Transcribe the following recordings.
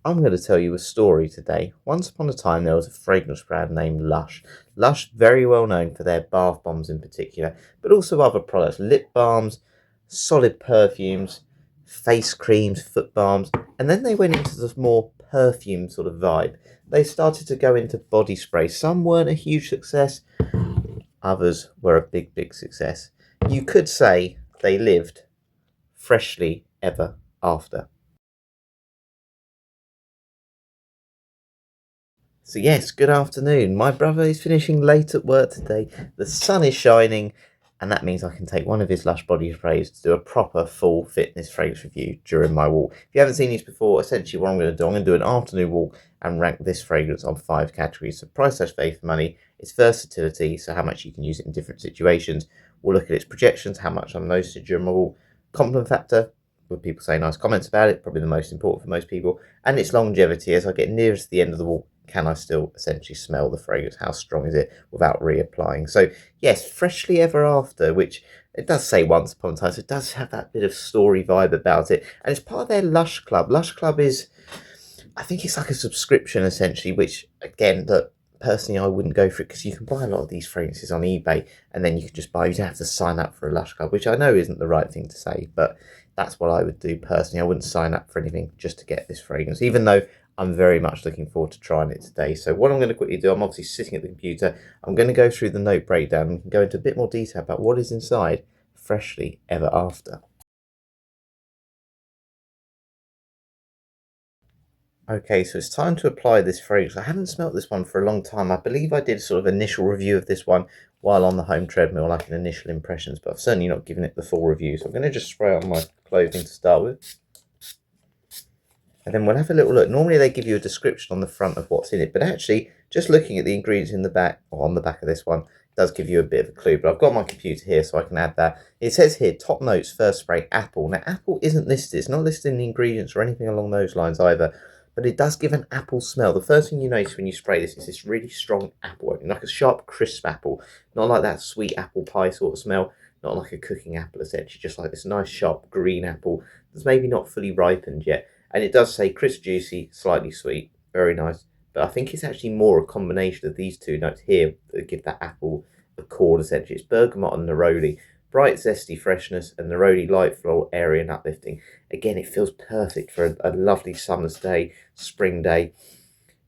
I'm going to tell you a story today. Once upon a time, there was a fragrance brand named Lush. Lush, very well known for their bath bombs in particular, but also other products, lip balms, solid perfumes, face creams, foot balms, and then they went into this more perfume sort of vibe. They started to go into body spray. Some weren't a huge success, others were a big, big success. You could say they lived freshly ever after. So, yes, good afternoon. My brother is finishing late at work today. The sun is shining, and that means I can take one of his Lush body sprays to do a proper full fitness fragrance review during my walk. If you haven't seen these before, essentially what I'm going to do an afternoon walk and rank this fragrance on 5 categories. So, price/value for money, its versatility, so how much you can use it in different situations. We'll look at its projections, how much I'm noticed during my walk, compliment factor, with people say nice comments about it, probably the most important for most people, and its longevity. As I get nearest the end of the walk, can I still essentially smell the fragrance? How strong is it without reapplying? So, yes, freshly ever after, which it does say once upon a time, so it does have that bit of story vibe about it. And it's part of their Lush Club. Lush Club is, I think it's like a subscription essentially, which again, that personally I wouldn't go for it because you can buy a lot of these fragrances on eBay and then you can just buy, you don't have to sign up for a Lush Club, which I know isn't the right thing to say, but that's what I would do personally. I wouldn't sign up for anything just to get this fragrance, even though I'm very much looking forward to trying it today. So what I'm going to quickly do, I'm obviously sitting at the computer. I'm going to go through the note breakdown and go into a bit more detail about what is inside Freshly Ever After. Okay, so it's time to apply this fragrance. I haven't smelt this one for a long time. I believe I did a sort of initial review of this one while on the home treadmill, like an initial impressions, but I've certainly not given it the full review. So I'm going to just spray on my clothing to start with. And then we'll have a little look. Normally they give you a description on the front of what's in it, but actually just looking at the ingredients in the back, or on the back of this one, does give you a bit of a clue. But I've got my computer here so I can add that. It says here, top notes, first spray, apple. Now apple isn't listed. It's not listed in the ingredients or anything along those lines either. But it does give an apple smell. The first thing you notice when you spray this is this really strong apple, like a sharp, crisp apple. Not like that sweet apple pie sort of smell. Not like a cooking apple, essentially. Just like this nice, sharp, green apple that's maybe not fully ripened yet. And it does say crisp, juicy, slightly sweet. Very nice. But I think it's actually more a combination of these two notes here that give that apple a chord, essentially. It's bergamot and neroli. Bright, zesty freshness, and neroli light, floral, airy, and uplifting. Again, it feels perfect for a lovely summer's day, spring day.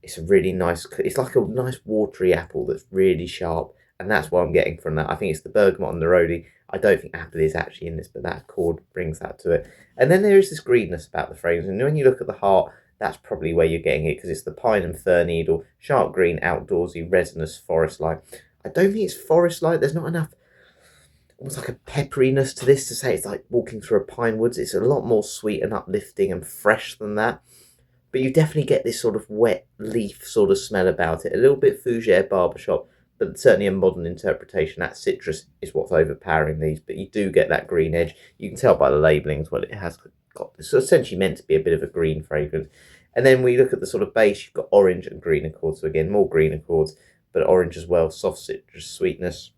It's a really nice, it's like a nice watery apple that's really sharp. And that's what I'm getting from that. I think it's the bergamot and neroli. I don't think apple is actually in this, but that chord brings that to it. And then there is this greenness about the fragrance. And when you look at the heart, that's probably where you're getting it because it's the pine and fir needle, sharp green, outdoorsy, resinous, forest-like. I don't think it's forest-like. There's not enough, almost like a pepperiness to this to say it's like walking through a pine woods. It's a lot more sweet and uplifting and fresh than that. But you definitely get this sort of wet leaf sort of smell about it. A little bit fougere barbershop, but certainly a modern interpretation. That citrus is what's overpowering these, but you do get that green edge. You can tell by the labelling as well. It has got, it's essentially meant to be a bit of a green fragrance. And then we look at the sort of base, you've got orange and green accords. So again, more green accords, but orange as well, soft citrus sweetness.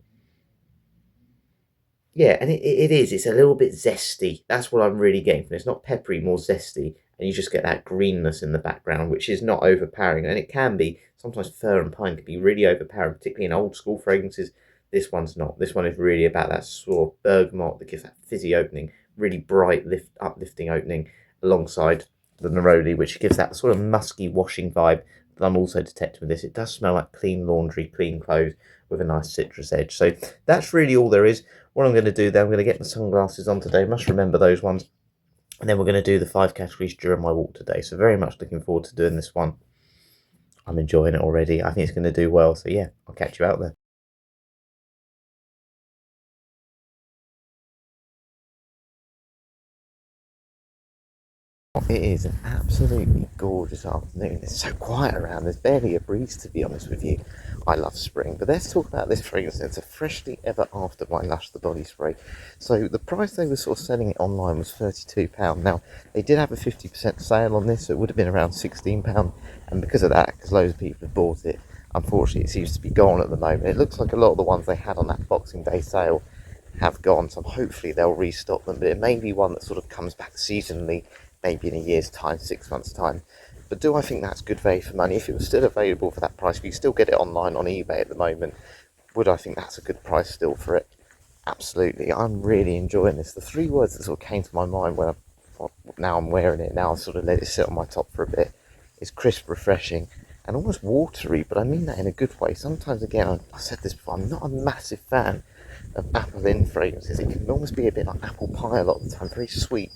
Yeah, and it is. It's a little bit zesty. That's what I'm really getting from it. It's not peppery, more zesty. And you just get that greenness in the background, which is not overpowering. And it can be. Sometimes fir and pine can be really overpowering, particularly in old school fragrances. This one's not. This one is really about that sort of bergamot that gives that fizzy opening, really bright, uplifting opening alongside the neroli, which gives that sort of musky washing vibe that I'm also detecting with this. It does smell like clean laundry, clean clothes with a nice citrus edge. So that's really all there is. What I'm going to do then, I'm going to get my sunglasses on today. Must remember those ones. And then we're going to do the 5 categories during my walk today. So very much looking forward to doing this one. I'm enjoying it already. I think it's going to do well. So yeah, I'll catch you out there. It is an absolutely gorgeous afternoon. It's so quiet around. There's barely a breeze, to be honest with you. I love spring, but let's talk about this fragrance. It's a Freshly Ever After by Lush, the body spray. So the price they were sort of selling it online was £32. Now, they did have a 50% sale on this, so it would have been around £16. And because of that, because loads of people have bought it, unfortunately it seems to be gone at the moment. It looks like a lot of the ones they had on that Boxing Day sale have gone, so hopefully they'll restock them, but it may be one that sort of comes back seasonally, maybe in a year's time, 6 months' time. But do I think that's good value for money? If it was still available for that price, if you still get it online on eBay at the moment, would I think that's a good price still for it? Absolutely. I'm really enjoying this. The three words that sort of came to my mind when now I'm wearing it, now I've sort of let it sit on my top for a bit, is crisp, refreshing, and almost watery, but I mean that in a good way. Sometimes, again, I said this before, I'm not a massive fan of apple in fragrances. It can almost be a bit like apple pie a lot of the time, very sweet.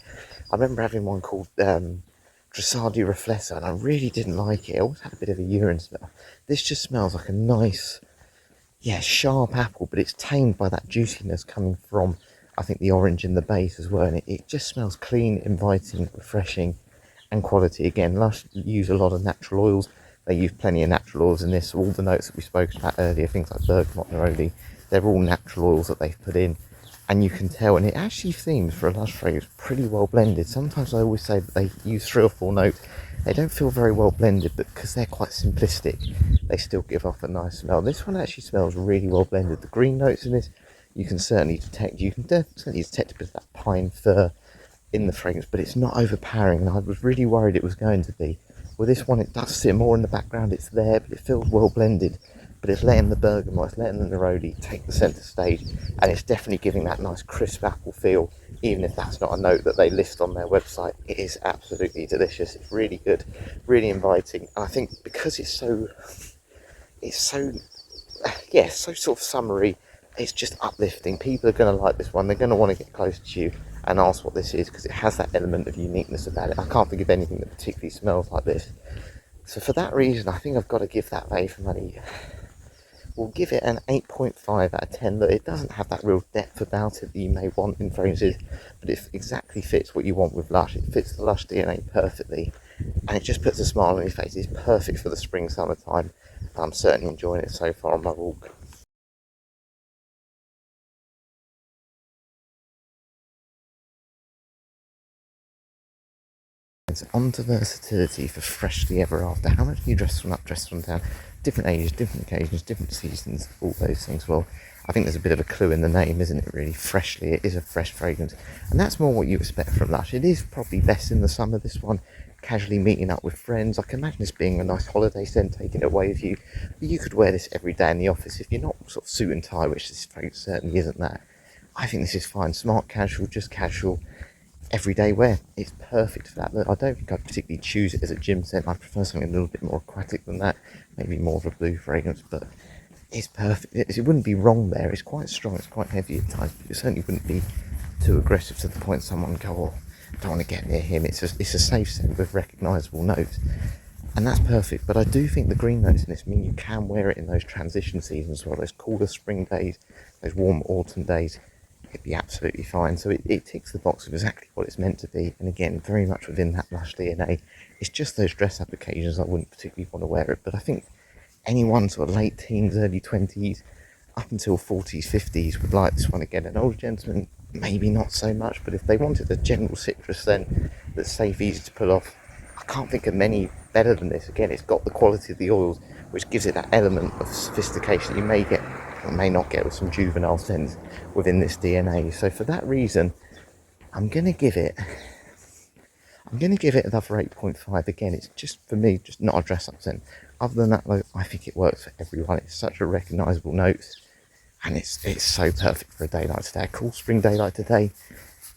I remember having one called Dressage du Reflesso, and I really didn't like it. It always had a bit of a urine smell. This just smells like a nice, yeah, sharp apple, but it's tamed by that juiciness coming from, I think, the orange in the base as well. And it just smells clean, inviting, refreshing, and quality. Again, Lush use a lot of natural oils. They use plenty of natural oils in this. All the notes that we spoke about earlier, things like bergamot, neroli, they're all natural oils that they've put in. And you can tell, and it actually seems for a Lush fragrance pretty well blended. Sometimes I always say that they use 3 or 4 notes. They don't feel very well blended, but because they're quite simplistic, they still give off a nice smell. This one actually smells really well blended. The green notes in this, you can certainly detect. You can certainly detect a bit of that pine fir in the fragrance, but it's not overpowering, and I was really worried it was going to be. With this one, it does sit more in the background. It's there, but it feels well blended. But it's letting the bergamot, it's letting the neroli take the centre stage, and it's definitely giving that nice crisp apple feel, even if that's not a note that they list on their website. It is absolutely delicious. It's really good, really inviting, and I think because it's so yeah, so sort of summery, it's just uplifting. People are going to like this one. They're going to want to get close to you and ask what this is, because it has that element of uniqueness about it. I can't think of anything that particularly smells like this. So for that reason, I think I've got to give that value for money. We'll give it an 8.5 out of 10. Look, it doesn't have that real depth about it that you may want in fragrances, but it exactly fits what you want with Lush. It fits the Lush DNA perfectly, and it just puts a smile on your face. It's perfect for the spring, summertime. I'm certainly enjoying it so far on my walk. It's on to versatility for freshly ever after. How much do you dress one up, dress one down? Different ages, different occasions, different seasons, all those things. Well, I think there's a bit of a clue in the name, isn't it, really? Freshly, it is a fresh fragrance. And that's more what you expect from Lush. It is probably best in the summer, this one. Casually meeting up with friends. I can imagine this being a nice holiday scent, taking it away with you. But you could wear this every day in the office if you're not sort of suit and tie, which this fragrance certainly isn't that. I think this is fine. Smart casual, just casual. Everyday wear. It's perfect for that. I don't think I'd particularly choose it as a gym scent. I prefer something a little bit more aquatic than that, maybe more of a blue fragrance, but it's perfect. It wouldn't be wrong there. It's quite strong, it's quite heavy at times, but it certainly wouldn't be too aggressive to the point someone go, oh, I don't want to get near him. It's a safe scent with recognisable notes, and that's perfect. But I do think the green notes in this mean you can wear it in those transition seasons as well, those cooler spring days, those warm autumn days. It'd be absolutely fine. So it ticks the box of exactly what it's meant to be, and again, very much within that Lush DNA. It's just those dress-up occasions I wouldn't particularly want to wear it, but I think anyone sort of late teens, early 20s, up until 40s, 50s would like this one. Again, an older gentleman, maybe not so much, but if they wanted a general citrus then that's safe, easy to pull off, I can't think of many better than this. Again, it's got the quality of the oils, which gives it that element of sophistication you may get or may not get with some juvenile scents within this DNA. So for that reason, I'm going to give it another 8.5. Again, it's just, for me, just not a dress-up scent. Other than that, though, I think it works for everyone. It's such a recognisable note, and it's so perfect for a day like today. A cool spring day like today,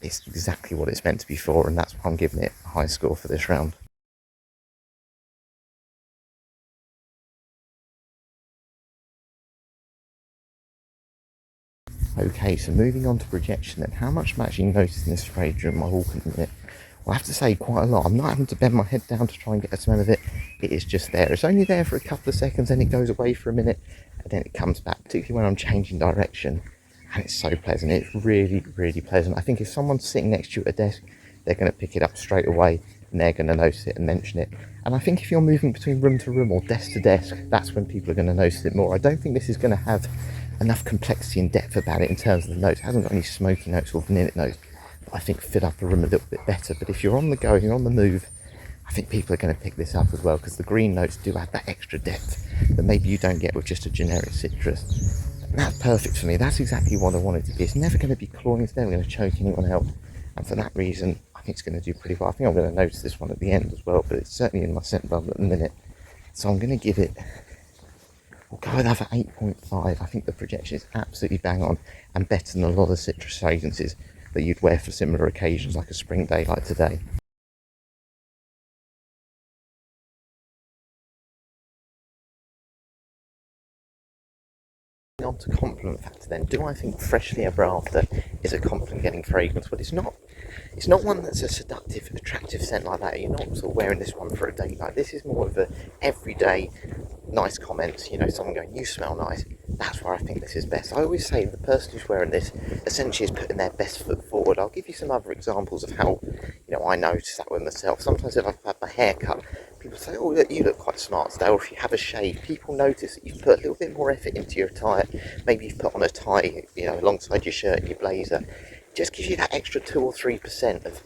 it's exactly what it's meant to be for, and that's why I'm giving it a high score for this round. Okay, so moving on to projection then. How much am I actually noticing this spray during my walk in a minute? Well, I have to say quite a lot. I'm not having to bend my head down to try and get a smell of it. It is just there. It's only there for a couple of seconds, then it goes away for a minute, and then it comes back, particularly when I'm changing direction. And it's so pleasant. It's really, really pleasant. I think if someone's sitting next to you at a desk, they're going to pick it up straight away, and they're going to notice it and mention it. And I think if you're moving between room to room or desk to desk, that's when people are going to notice it more. I don't think this is going to have enough complexity and depth about it in terms of the notes. It hasn't got any smoky notes or vanilla notes that I think fill up a room a little bit better. But if you're on the go, you're on the move, I think people are going to pick this up as well, because the green notes do add that extra depth that maybe you don't get with just a generic citrus. And that's perfect for me. That's exactly what I want it to be. It's never going to be cloying, it's never going to choke anyone out. And for that reason, I I think it's going to do pretty well. I think I'm going to notice this one at the end as well, but it's certainly in my scent bubble at the minute. So I'm going to give it, we'll go with another 8.5. I think the projection is absolutely bang on and better than a lot of citrus fragrances that you'd wear for similar occasions like a spring day like today. On to compliment factor then. Do I think Freshly Ever After is a compliment getting fragrance? Well, it's not. It's not one that's a seductive, attractive scent like that. You're not sort of wearing this one for a date night. This is more of a everyday nice comments. You know, someone going, "You smell nice." That's where I think this is best. I always say the person who's wearing this essentially is putting their best foot forward. I'll give you some other examples of how, you know, I notice that with myself. Sometimes if I've had my hair cut, people say, "Oh, look, you look quite smart today." Or if you have a shave, people notice that you've put a little bit more effort into your attire. Maybe you've put on a tie, you know, alongside your shirt and your blazer. It just gives you that extra 2 or 3% of,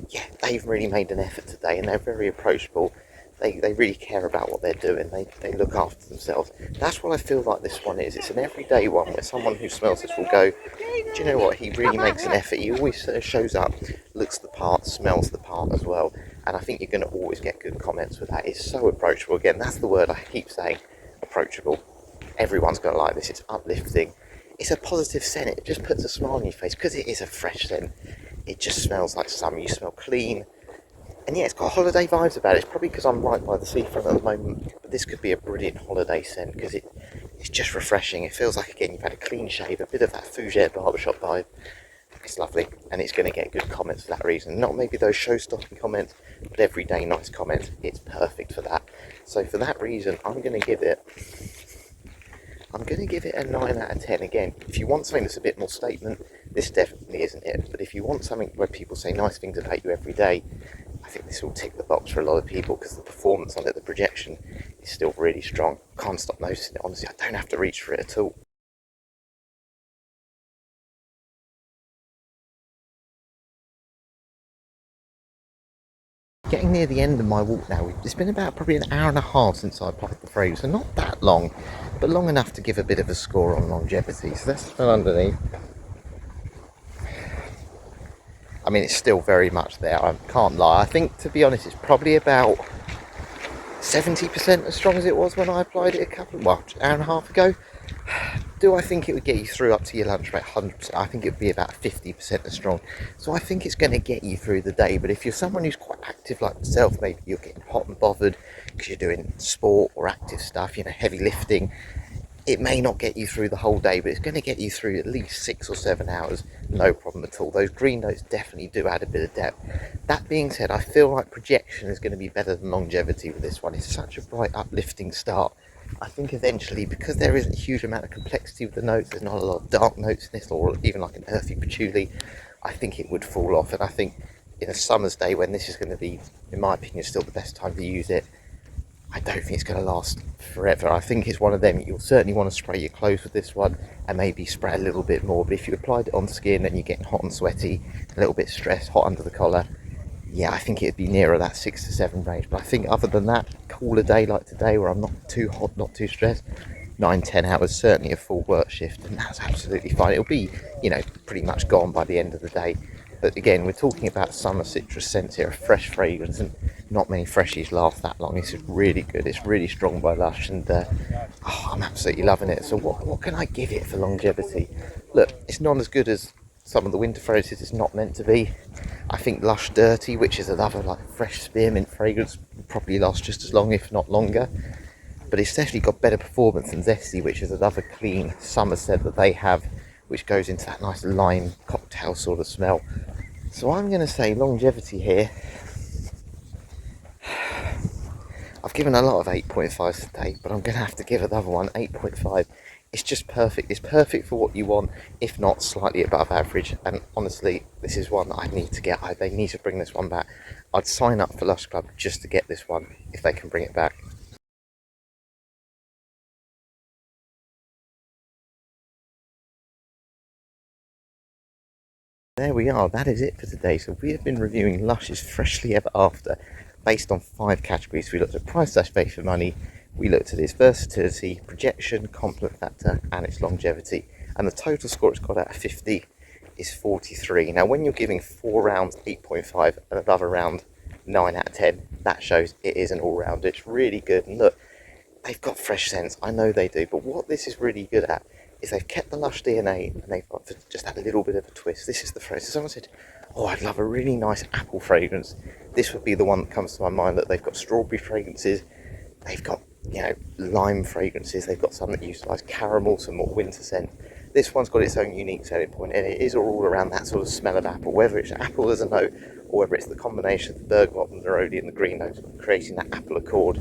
yeah, they've really made an effort today and they're very approachable. They really care about what they're doing. They look after themselves. That's what I feel like this one is. It's an everyday one where someone who smells this will go, "Do you know what? He really makes an effort. He always shows up, looks the part, smells the part as well." And I think you're going to always get good comments with that. It's so approachable. Again, that's the word I keep saying, approachable. Everyone's going to like this. It's uplifting. It's a positive scent. It just puts a smile on your face because it is a fresh scent. It just smells like summer. You smell clean. And yeah, it's got holiday vibes about it. It's probably because I'm right by the seafront at the moment, but this could be a brilliant holiday scent because it's just refreshing. It feels like, again, you've had a clean shave, a bit of that fougere barbershop vibe. It's lovely, and it's going to get good comments for that reason. Not maybe those show-stopping comments, but everyday nice comments. It's perfect for that. So for that reason, I'm going to give it a 9 out of 10. Again, if you want something that's a bit more statement, this definitely isn't it. But if you want something where people say nice things about you every day, I think this will tick the box for a lot of people because the performance on it, the projection, is still really strong. Can't stop noticing it, honestly. I don't have to reach for it at all. Getting near the end of my walk now. It's been about probably an hour and a half since I applied the fragrance, so not that long, but long enough to give a bit of a score on longevity. So let's smell underneath. I mean, it's still very much there, I can't lie. I think, to be honest, it's probably about 70% as strong as it was when I applied it an hour and a half ago. Do I think it would get you through up to your lunch rate? 100%. I think it would be about 50% as strong. So I think it's going to get you through the day. But if you're someone who's quite active like myself, maybe you're getting hot and bothered because you're doing sport or active stuff, you know, heavy lifting, it may not get you through the whole day, but it's going to get you through at least 6 or 7 hours, no problem at all. Those green notes definitely do add a bit of depth. That being said, I feel like projection is going to be better than longevity with this one. It's such a bright, uplifting start. I think eventually, because there isn't a huge amount of complexity with the notes, there's not a lot of dark notes in this, or even like an earthy patchouli, I think it would fall off. And I think in a summer's day when this is going to be, in my opinion, still the best time to use it, I don't think it's going to last forever. I think it's one of them, you'll certainly want to spray your clothes with this one and maybe spray a little bit more. But if you applied it on skin and you're getting hot and sweaty, a little bit stressed, hot under the collar, yeah, I think it'd be nearer that 6 to 7 range. But I think other than that, cooler day like today where I'm not too hot, not too stressed, 9-10 hours, certainly a full work shift, and that's absolutely fine. It'll be, you know, pretty much gone by the end of the day. But again, we're talking about summer citrus scents here, a fresh fragrance, and not many freshies last that long. This is really good. It's really strong by Lush, and I'm absolutely loving it. So what can I give it for longevity? Look, it's not as good as some of the winter fragrances. It's not meant to be. I think Lush Dirty, which is another like fresh spearmint fragrance, will probably last just as long, if not longer. But it's definitely got better performance than Zesty, which is another clean summer scent that they have, which goes into that nice lime cocktail sort of smell. So I'm going to say longevity here. I've given a lot of 8.5s today, but I'm going to have to give another one 8.5. It's just perfect. It's perfect for what you want, if not slightly above average. And honestly, this is one that I need to get. They need to bring this one back. I'd sign up for Lush Club just to get this one if they can bring it back. There we are, that is it for today. So we have been reviewing Lush's Freshly Ever After based on 5 categories. We looked at price/value for money, we looked at its versatility, projection, compliment factor, and its longevity. And the total score it's got out of 50 is 43. Now, when you're giving 4 rounds 8.5 and another round 9 out of 10, that shows it is an all-rounder. It's really good. And look, they've got fresh scents. I know they do. But what this is really good at is they've kept the Lush DNA and they've got just that little bit of a twist. This is the fragrance. Someone said, oh, I'd love a really nice apple fragrance. This would be the one that comes to my mind. That they've got strawberry fragrances. They've got, you know, lime fragrances. They've got some that utilise caramel, some more winter scent. This one's got its own unique selling point, and it is all around that sort of smell of apple, whether it's apple as a note, or whether it's the combination of the bergamot, the neroli, and the green notes, creating that apple accord.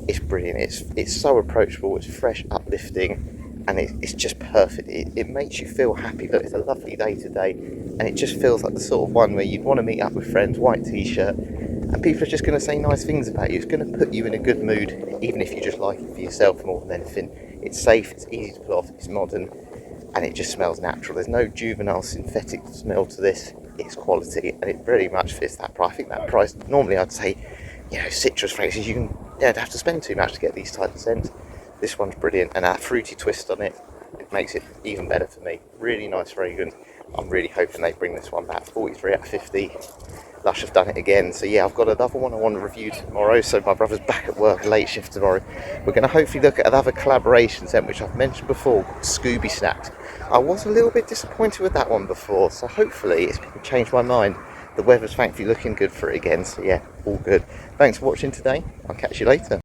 It's brilliant. It's so approachable. It's fresh, uplifting, and it's just perfect. It makes you feel happy. Look, it's a lovely day today, and it just feels like the sort of one where you'd want to meet up with friends, white t-shirt, and people are just going to say nice things about you. It's going to put you in a good mood, even if you just like it for yourself more than anything. It's safe, it's easy to put off, it's modern, and it just smells natural. There's no juvenile synthetic smell to this. It's quality, and it very much fits that price. I think that price, normally I'd say, you know, citrus fragrances, you don't have to spend too much to get these types of scents. This one's brilliant, and that fruity twist on it, it makes it even better for me. Really nice fragrance. I'm really hoping they bring this one back. 43 out of 50. Lush have done it again. So yeah, I've got another one I want to review tomorrow. So my brother's back at work, late shift tomorrow. We're going to hopefully look at another collaboration scent, which I've mentioned before, called Scooby Snacks. I was a little bit disappointed with that one before, so hopefully it's changed my mind. The weather's thankfully looking good for it again. So yeah, all good. Thanks for watching today. I'll catch you later.